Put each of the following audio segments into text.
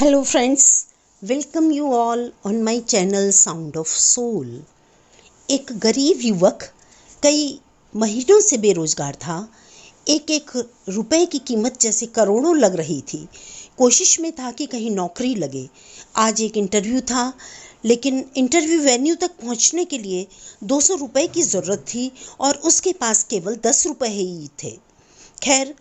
Hello friends, welcome you all on my channel sound of soul. एक गरीब युवक कई महीनों से बेरोजगार था। एक एक रुपए की कीमत जैसे करोड़ों लग रही थी। कोशिश में था कि कहीं नौकरी लगे। आज एक इंटरव्यू था, लेकिन इंटरव्यू वेन्यू तक पहुंचने के लिए 200 रुपए की ज़रूरत थी और उसके पास केवल 10 रुपए ही थे। खैर,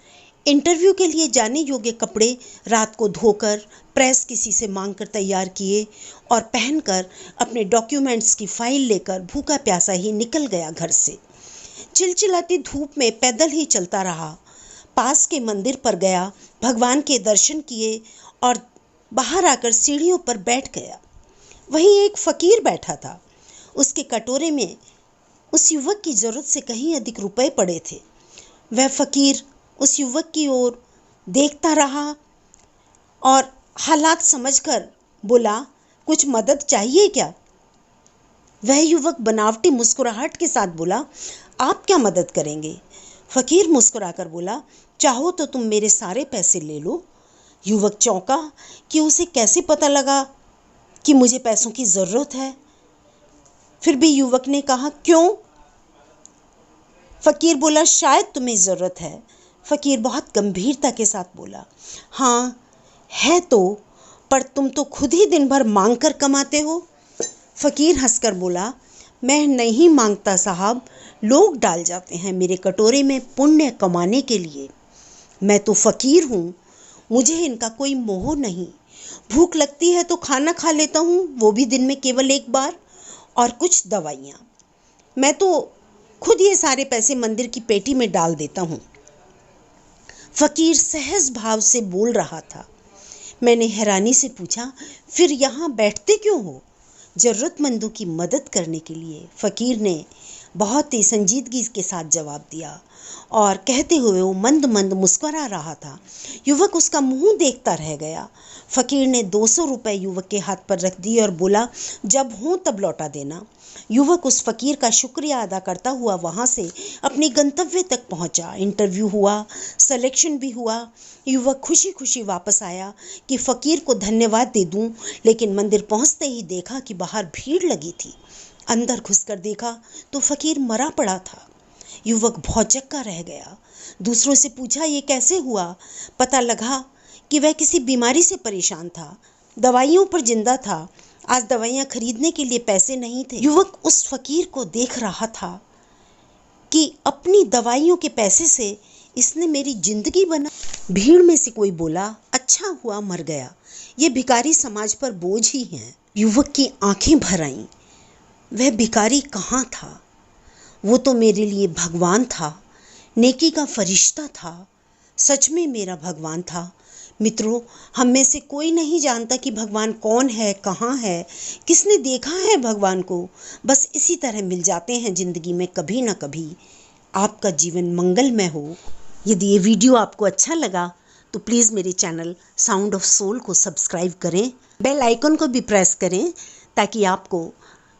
इंटरव्यू के लिए जाने योग्य कपड़े रात को धोकर प्रेस किसी से मांगकर तैयार किए और पहनकर अपने डॉक्यूमेंट्स की फाइल लेकर भूखा प्यासा ही निकल गया घर से। चिलचिलाती धूप में पैदल ही चलता रहा। पास के मंदिर पर गया, भगवान के दर्शन किए और बाहर आकर सीढ़ियों पर बैठ गया। वहीं एक फकीर बैठा था। उसके कटोरे में उस युवक की ज़रूरत से कहीं अधिक रुपए पड़े थे। वह फकीर उस युवक की ओर देखता रहा और हालात समझकर बोला, कुछ मदद चाहिए क्या? वह युवक बनावटी मुस्कुराहट के साथ बोला, आप क्या मदद करेंगे? फकीर मुस्कुराकर बोला, चाहो तो तुम मेरे सारे पैसे ले लो। युवक चौंका कि उसे कैसे पता लगा कि मुझे पैसों की ज़रूरत है। फिर भी युवक ने कहा, क्यों? फकीर बोला, शायद तुम्हें ज़रूरत है। फकीर बहुत गंभीरता के साथ बोला, हाँ है तो, पर तुम तो खुद ही दिन भर मांग कर कमाते हो। फकीर हंसकर बोला, मैं नहीं मांगता साहब, लोग डाल जाते हैं मेरे कटोरे में पुण्य कमाने के लिए। मैं तो फकीर हूँ, मुझे इनका कोई मोह नहीं। भूख लगती है तो खाना खा लेता हूँ, वो भी दिन में केवल एक बार, और कुछ दवाइयाँ। मैं तो खुद ये सारे पैसे मंदिर की पेटी में डाल देता हूँ। फकीर सहज भाव से बोल रहा था। मैंने हैरानी से पूछा, फिर यहाँ बैठते क्यों हो? ज़रूरतमंदों की मदद करने के लिए, फकीर ने बहुत ही संजीदगी के साथ जवाब दिया और कहते हुए वो मंद मंद मुस्कुरा रहा था। युवक उसका मुंह देखता रह गया। फकीर ने 200 रुपए युवक के हाथ पर रख दिए और बोला, जब हों तब लौटा देना। युवक उस फकीर का शुक्रिया अदा करता हुआ वहां से अपने गंतव्य तक पहुंचा। इंटरव्यू हुआ, सिलेक्शन भी हुआ। युवक खुशी खुशी वापस आया कि फकीर को धन्यवाद दे दूं, लेकिन मंदिर पहुंचते ही देखा कि बाहर भीड़ लगी थी। अंदर घुसकर देखा तो फकीर मरा पड़ा था। युवक भौचक्का रह गया। दूसरों से पूछा, ये कैसे हुआ? पता लगा कि वह किसी बीमारी से परेशान था, दवाइयों पर जिंदा था। आज दवाइयाँ खरीदने के लिए पैसे नहीं थे। युवक उस फकीर को देख रहा था कि अपनी दवाइयों के पैसे से इसने मेरी जिंदगी बना। भीड़ में से कोई बोला, अच्छा हुआ मर गया, ये भिखारी समाज पर बोझ ही हैं। युवक की आंखें भर आईं। वह भिखारी कहाँ था? वो तो मेरे लिए भगवान था, नेकी का फरिश्ता था, सच में मेरा भगवान था। मित्रों, हम में से कोई नहीं जानता कि भगवान कौन है, कहाँ है, किसने देखा है भगवान को। बस इसी तरह मिल जाते हैं ज़िंदगी में कभी ना कभी। आपका जीवन मंगलमय हो। यदि ये वीडियो आपको अच्छा लगा तो प्लीज़ मेरे चैनल साउंड ऑफ सोल को सब्सक्राइब करें, बेल आइकन को भी प्रेस करें ताकि आपको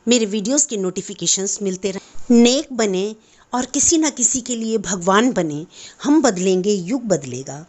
मेरे वीडियोस के नोटिफिकेशंस मिलते रहें। नेक बने और किसी न किसी के लिए भगवान बने। हम बदलेंगे, युग बदलेगा।